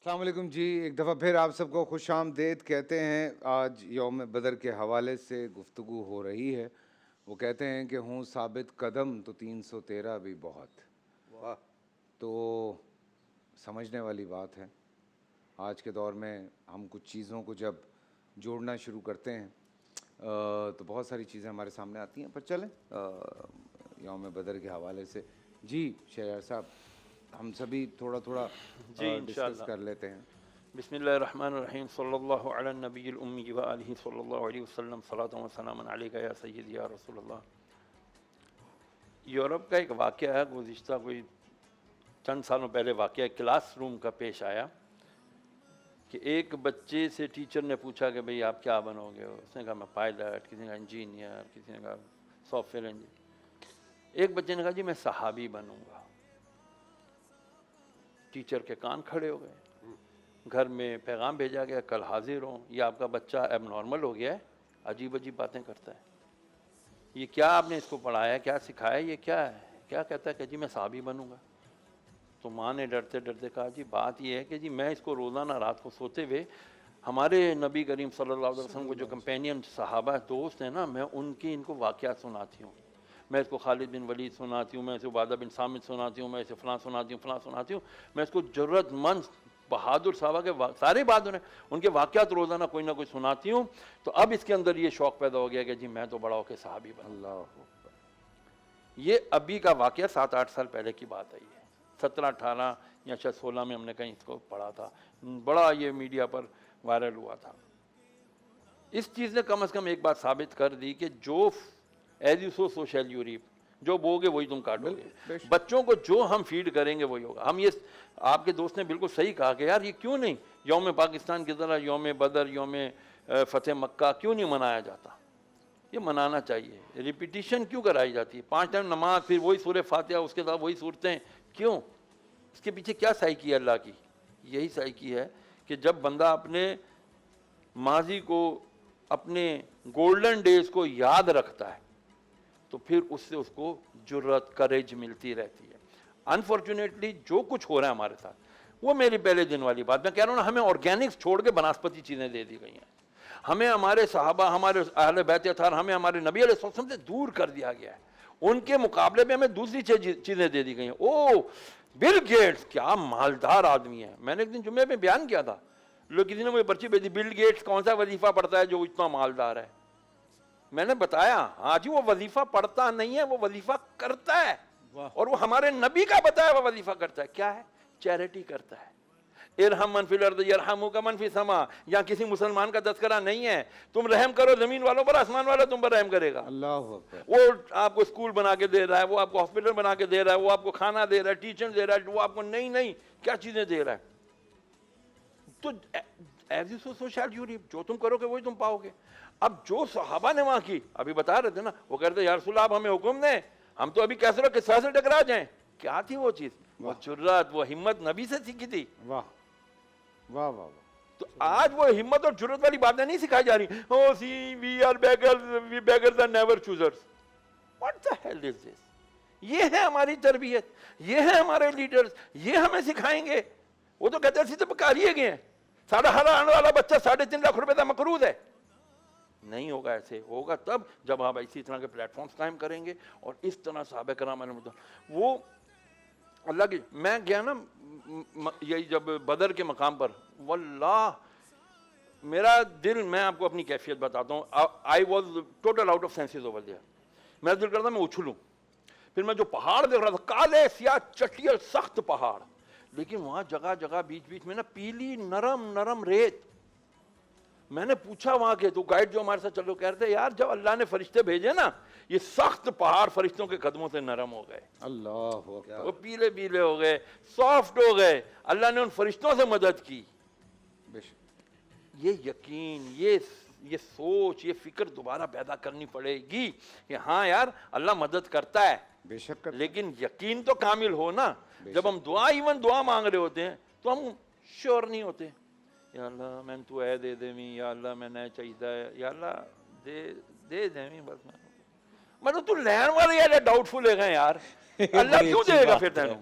السلام علیکم جی، ایک دفعہ پھر آپ سب کو خوش آمدید کہتے ہیں۔ آج یوم بدر کے حوالے سے گفتگو ہو رہی ہے۔ وہ کہتے ہیں کہ ہوں ثابت قدم تو 313 بھی بہت۔ واہ، تو سمجھنے والی بات ہے۔ آج کے دور میں ہم کچھ چیزوں کو جب جوڑنا شروع کرتے ہیں تو بہت ساری چیزیں ہمارے سامنے آتی ہیں۔ پر چلیں یوم بدر کے حوالے سے جی شہریار صاحب ہم سبھی تھوڑا تھوڑا جی ڈسکس انشاءاللہ۔ کر لیتے ہیں۔ بسم اللہ الرحمن الرحیم، صلی اللہ علی النبی الامی و آلہ صلی اللہ علیہ وسلم، صلاۃ و سلام علیک یا سیدی یا رسول اللہ۔ یورپ کا ایک واقعہ ہے، گزشتہ کوئی چند سالوں پہلے واقعہ کلاس روم کا پیش آیا کہ ایک بچے سے ٹیچر نے پوچھا کہ بھئی آپ کیا بنو گے؟ اس نے کہا میں پائلٹ، کسی نے کہا انجینئر، کسی نے کہا سافٹ ویئر انجینئر۔ ایک بچے نے کہا جی میں صحابی بنوں گا۔ ٹیچر کے کان کھڑے ہو گئے، گھر میں پیغام بھیجا گیا کل حاضر ہوں، یہ آپ کا بچہ ایب نارمل ہو گیا ہے، عجیب عجیب باتیں کرتا ہے، یہ کیا آپ نے اس کو پڑھایا، کیا سکھایا، یہ کیا ہے؟ کیا کہتا ہے کہ جی میں صحابی بنوں گا۔ تو ماں نے ڈرتے ڈرتے کہا جی بات یہ ہے کہ جی میں اس کو روزانہ رات کو سوتے ہوئے ہمارے نبی کریم صلی اللہ علیہ وسلم کو جو کمپینین صحابہ دوست ہیں نا، میں ان کو واقعات سناتی ہوں۔ میں اس کو خالد بن ولید سناتی ہوں، میں اس کو عبادہ بن صامت سناتی ہوں، میں اسے فلاں سناتی ہوں، فلاں سناتی ہوں۔ میں اس کو ضرورت مند بہادر صحابہ کے سارے بہادر ہیں، ان کے واقعات روزانہ کوئی نہ کوئی سناتی ہوں۔ تو اب اس کے اندر یہ شوق پیدا ہو گیا کہ جی میں تو بڑا ہو کے صحابی بنوں۔ اللہ یہ ابھی کا واقعہ 7-8 سال پہلے کی بات ہے، یہ 17-18 یا شاید 16 میں ہم نے کہیں اس کو پڑھا تھا، بڑا یہ میڈیا پر وائرل ہوا تھا۔ اس چیز نے کم از کم ایک بات ثابت کر دی کہ جو as you sow so shall you reap, جو بوگے وہی تم کاٹو گے۔ بچوں کو جو ہم فیڈ کریں گے وہی ہوگا۔ ہم یہ آپ کے دوست نے بالکل صحیح کہا کہ یار یہ کیوں نہیں یوم پاکستان کی طرح یوم بدر، یوم فتح مکہ کیوں نہیں منایا جاتا؟ یہ منانا چاہیے۔ ریپیٹیشن کیوں کرائی جاتی ہے؟ 5 ٹائم نماز، پھر وہی سورہ فاتحہ، اس کے ساتھ وہی صورتیں، کیوں؟ اس کے پیچھے کیا سائیکی ہے اللہ کی؟ یہی سائیکی ہے کہ جب بندہ اپنے ماضی کو، اپنے گولڈن ڈیز کو یاد رکھتا ہے تو پھر اس سے اس کو جرأت، کریج ملتی رہتی ہے۔ انفارچونیٹلی جو کچھ ہو رہا ہے ہمارے ساتھ وہ میری پہلے دن والی بات، میں کہہ رہا ہوں نا، ہمیں آرگینکس چھوڑ کے بناسپتی چیزیں دے دی گئی ہیں۔ ہمیں ہمارے صحابہ، ہمارے اہل بیت اطہار، ہمیں ہمارے نبی علیہ السلام سے دور کر دیا گیا ہے۔ ان کے مقابلے میں ہمیں دوسری چیزیں دے دی گئی ہیں۔ او بل گیٹس کیا مالدار آدمی ہے! میں نے ایک دن جمعے میں بیان کیا تھا، لوگ کسی نے مجھے پرچی بھیجی، بل گیٹس کون سا وظیفہ پڑھتا ہے جو اتنا مالدار ہے؟ میں نے بتایا ہاں جی وہ وظیفہ پڑھتا نہیں ہے، وہ وظیفہ کرتا ہے، اور وہ ہمارے نبی کا بتایا وہ وظیفہ کرتا ہے۔ کیا ہے؟ چیریٹی کرتا ہے۔ ارحم من فی الارض یرحمک من فی السماء، یا کسی مسلمان کا تذکرہ نہیں ہے، تم رحم کرو زمین والوں پر، آسمان والا تم پر رحم کرے گا۔ اللہ اکبر۔ وہ آپ کو اسکول بنا کے دے رہا ہے، وہ آپ کو ہاسپٹل بنا کے دے رہا ہے، وہ آپ کو کھانا دے رہا ہے، ٹیچر دے رہا ہے، وہ آپ کو نئی کیا چیزیں دے رہا ہے۔ تو as you sow so shall you reap, جو تم کرو گے وہی تم پاؤ گے۔ اب جو صحابہ نے وہاں کی، ابھی بتا رہے تھے نا، وہ کہتے یا رسول اللہ آپ ہمیں حکم دیں، ہم تو ابھی کیسے رہو کہ سر سے ٹکرا جائیں۔ کیا تھی وہ چیز؟ وہ جرات، وہ ہمت نبی سے سیکھی تھی۔ واہ واہ واہ واہ۔ تو آج وہ ہمت اور جرات والی باتیں نہیں سکھائی جا رہی۔ Oh see we are beggars, we beggars are never choosers. What the hell is this? یہ ہے ہماری تربیت، یہ ہے ہمارے لیڈرز، یہ ہمیں سکھائیں گے؟ وہ تو کہتے ہیں سیدھے پکاریے گئے ہیں، ساڑھا آنے والا بچہ 3.5 لاکھ روپے کا مقروض ہے۔ نہیں ہوگا، ایسے ہوگا تب جب آپ اسی طرح کے پلیٹ فارمز قائم کریں گے، اور اس طرح صحابہ کرام وہ اللہ کی، میں گیا نا یہی جب بدر کے مقام پر، واللہ میرا دل، میں آپ کو اپنی کیفیت بتاتا ہوں، I was total out of senses over there. میرا دل کرتا میں اچھلوں۔ پھر میں جو پہاڑ دیکھ رہا تھا، کالے سیاہ چٹیل سخت پہاڑ، لیکن وہاں جگہ جگہ بیچ میں نا پیلی نرم ریت۔ میں نے پوچھا وہاں کے تو گائیڈ جو ہمارے ساتھ چلو، کہہ رہے تھے یار جب اللہ نے فرشتے بھیجے نا، یہ سخت پہاڑ فرشتوں کے قدموں سے نرم ہو گئے، اللہ اکبر۔ وہ پیلے پیلے ہو گئے، سافٹ ہو گئے۔ اللہ نے ان فرشتوں سے مدد کی۔ بے شک۔ یہ یقین، یہ سوچ، یہ فکر دوبارہ پیدا کرنی پڑے گی کہ ہاں یار اللہ مدد کرتا ہے، بے شک۔ لیکن یقین تو کامل ہو نا۔ جب ہم دعا مانگ رہے ہوتے ہیں تو ہم شور نہیں ہوتے، یا اللہ میں تو اے دے دے، یا اللہ میں نے چاہیے، یا اللہ دے دے، بس میں تو لین والے یار ڈاؤٹ فل ہے گا یار، اللہ کیوں دے گا پھر تینوں؟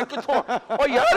ਇਹ ਕਿੱਥੋਂ, ਉਹ ਯਾਰ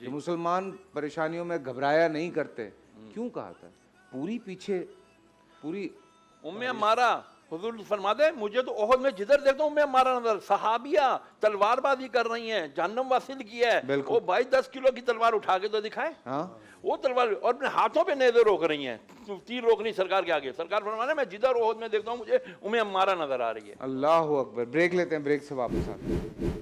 کہ مسلمان پریشانیوں میں گھبرایا نہیں کرتے، کیوں کہا تھا؟ پوری پیچھے پوری عمارہ حضور فرماتے ہیں مجھے تو احد میں جدھر دیکھتا ہوں عمارہ نظر، صحابیہ تلوار بازی کر رہی ہیں، جہنم واصل کی ہے، وہ بھائی 10 کلو کی تلوار اٹھا کے تو دکھائیں، وہ تلوار اور اپنے ہاتھوں پہ نیزے روک رہی ہیں، تیر روک رہی سرکار کے آگے، سرکار فرماتے ہیں میں جدھر احد میں دیکھتا ہوں مجھے عمارہ نظر آ رہی ہے۔ اللہ اکبر۔ بریک لیتے ہیں، بریک سے واپس آتے ہیں۔